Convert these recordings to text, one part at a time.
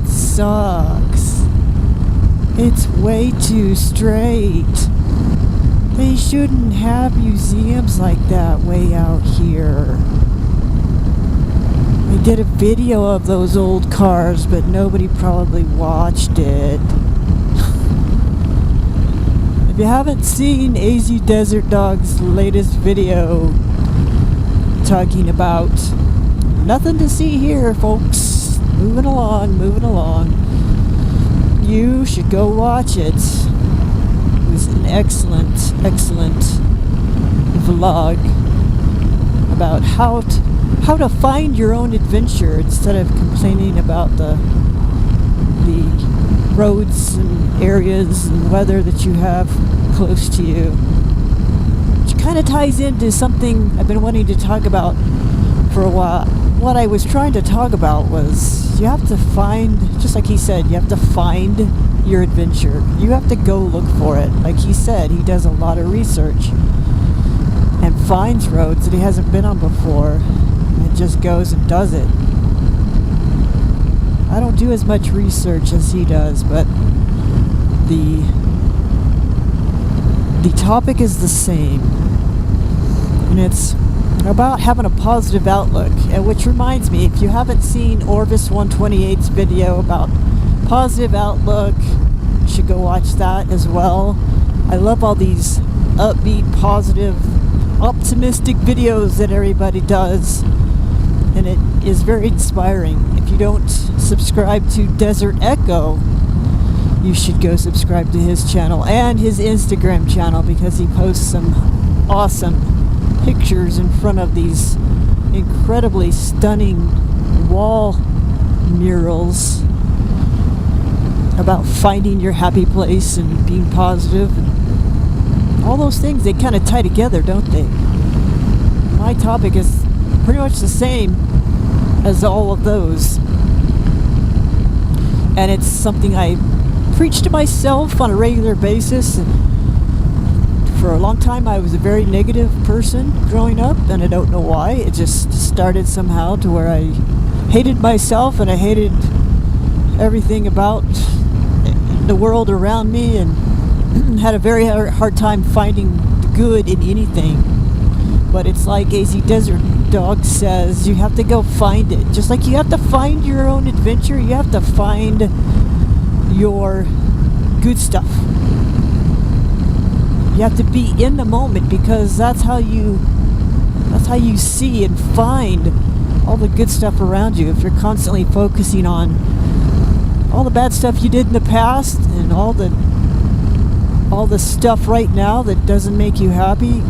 road sucks. It's way too straight. They shouldn't have museums like that way out here. I did a video of those old cars, but nobody probably watched it. If you haven't seen AZ Desert Dog's latest video talking about nothing to see here, folks. Moving along. You should go watch it. It was an excellent vlog about how to find your own adventure instead of complaining about the roads and areas and weather that you have close to you. Which kind of ties into something I've been wanting to talk about for a while. What I was trying to talk about was you have to find, just like he said, you have to find your adventure. You have to go look for it. Like he said, he does a lot of research and finds roads that he hasn't been on before and just goes and does it. I don't do as much research as he does, but the topic is the same. And it's about having a positive outlook, which reminds me, if you haven't seen Orvis 128's video about positive outlook, you should go watch that as well. I love all these upbeat, positive, optimistic videos that everybody does, and it is very inspiring. If you don't subscribe to Desert Echo, you should go subscribe to his channel and his Instagram channel, because he posts some awesome pictures in front of these incredibly stunning wall murals about finding your happy place and being positive. All those things, they kind of tie together, don't they? My topic is pretty much the same as all of those. And it's something I preach to myself on a regular basis. And for a long time I was a very negative person growing up, and I don't know why. It just started somehow to where I hated myself and I hated everything about the world around me, and had a very hard time finding the good in anything. But it's like AZ Desert Dog says, you have to go find it. Just like you have to find your own adventure, you have to find your good stuff. You have to be in the moment, because that's how you see and find all the good stuff around you. If you're constantly focusing on all the bad stuff you did in the past and all the stuff right now that doesn't make you happy,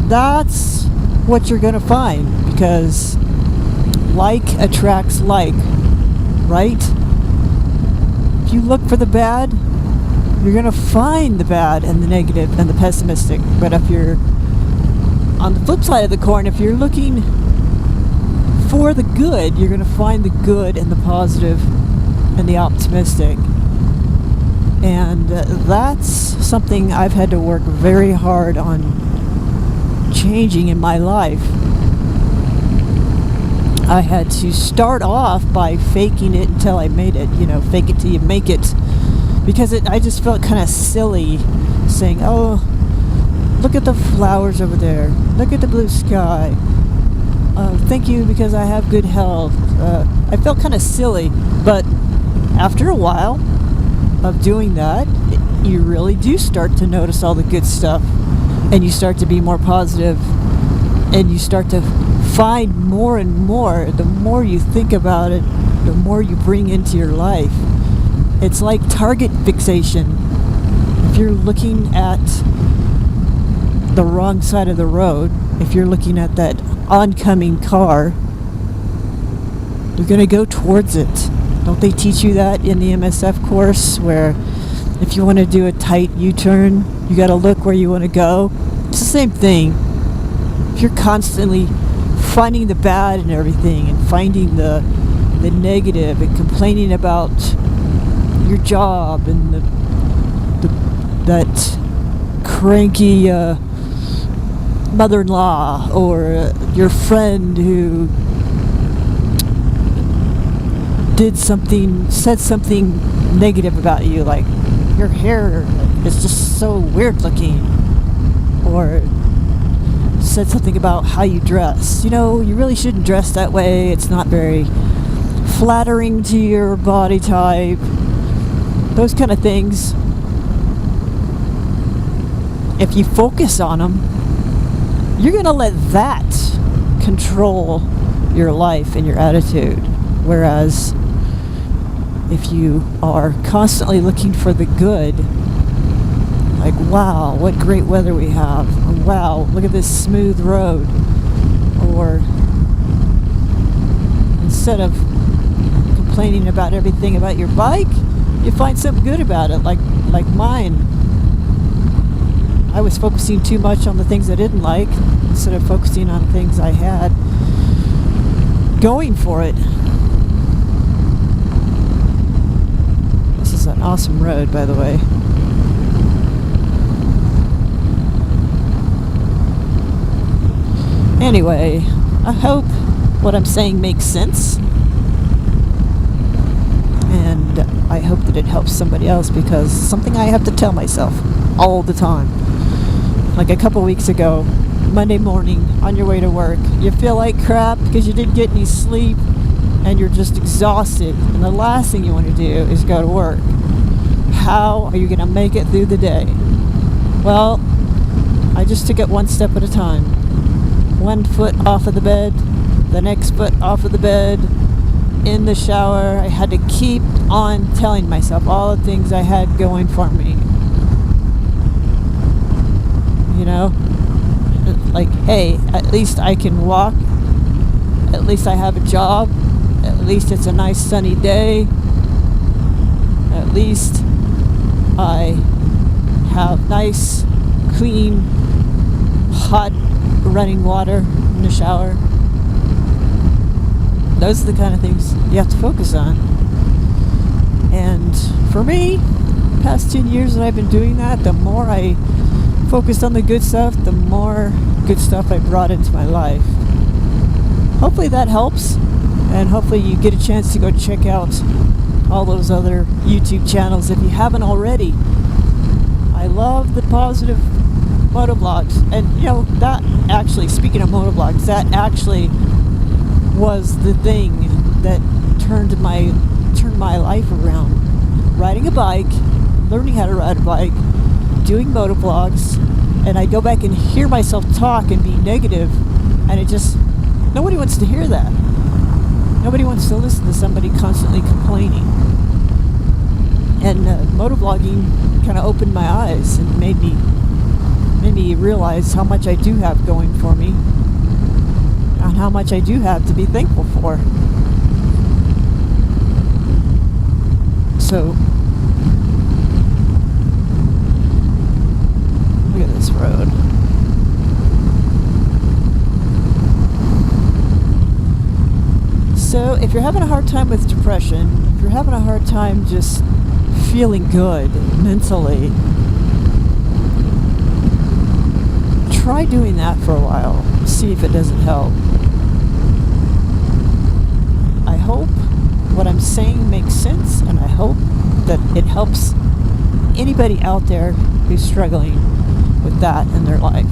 that's what you're gonna find, because like attracts like, right? If you look for the bad, you're gonna find the bad and the negative and the pessimistic. But if you're on the flip side of the coin, if you're looking for the good, you're gonna find the good and the positive and the optimistic. And that's something I've had to work very hard on changing in my life. I had to start off by faking it until I made it. You know, fake it till you make it. Because I just felt kind of silly saying, oh, look at the flowers over there. Look at the blue sky. Thank you because I have good health. I felt kind of silly. But after a while of doing that, you really do start to notice all the good stuff. And you start to be more positive. And you start to find more and more. The more you think about it, the more you bring into your life. It's like target fixation. If you're looking at the wrong side of the road, if you're looking at that oncoming car, you're going to go towards it. Don't they teach you that in the MSF course, where if you want to do a tight U-turn, you got to look where you want to go? It's the same thing. If you're constantly finding the bad in everything and finding the negative and complaining about your job and that cranky mother-in-law, or your friend who said something negative about you, like your hair is just so weird looking, or said something about how you dress. You really shouldn't dress that way. It's not very flattering to your body type. Those kind of things. If you focus on them, you're going to let that control your life and your attitude. Whereas if you are constantly looking for the good, like, wow, what great weather we have, or wow, look at this smooth road, or instead of complaining about everything about your bike, you find something good about it, like mine. I was focusing too much on the things I didn't like instead of focusing on things I had going for it. This is an awesome road, by the way. Anyway, I hope what I'm saying makes sense. And I hope that it helps somebody else, because something I have to tell myself all the time. Like a couple weeks ago, Monday morning, on your way to work, you feel like crap because you didn't get any sleep and you're just exhausted. And the last thing you want to do is go to work. How are you going to make it through the day? Well, I just took it one step at a time. One foot off of the bed, the next foot off of the bed, in the shower. I had to keep on telling myself all the things I had going for me. Like, hey, at least I can walk. At least I have a job. At least it's a nice sunny day. At least I have nice, clean, hot running water in the shower. Those are the kind of things you have to focus on. And for me, the past 10 years that I've been doing that, the more I focused on the good stuff, the more good stuff I brought into my life. Hopefully that helps, and hopefully you get a chance to go check out all those other YouTube channels if you haven't already. I love the positive motovlogs, and that actually, speaking of motovlogs, that actually was the thing that turned my life around. Riding a bike, learning how to ride a bike, doing motovlogs, and I go back and hear myself talk and be negative, and nobody wants to hear that. Nobody wants to listen to somebody constantly complaining. And motovlogging kind of opened my eyes and made me realize how much I do have going for me and how much I do have to be thankful for. So, look at this road. So, if you're having a hard time with depression, if you're having a hard time just feeling good mentally, try doing that for a while. See if it doesn't help. I hope what I'm saying makes sense, and I hope that it helps anybody out there who's struggling with that in their life.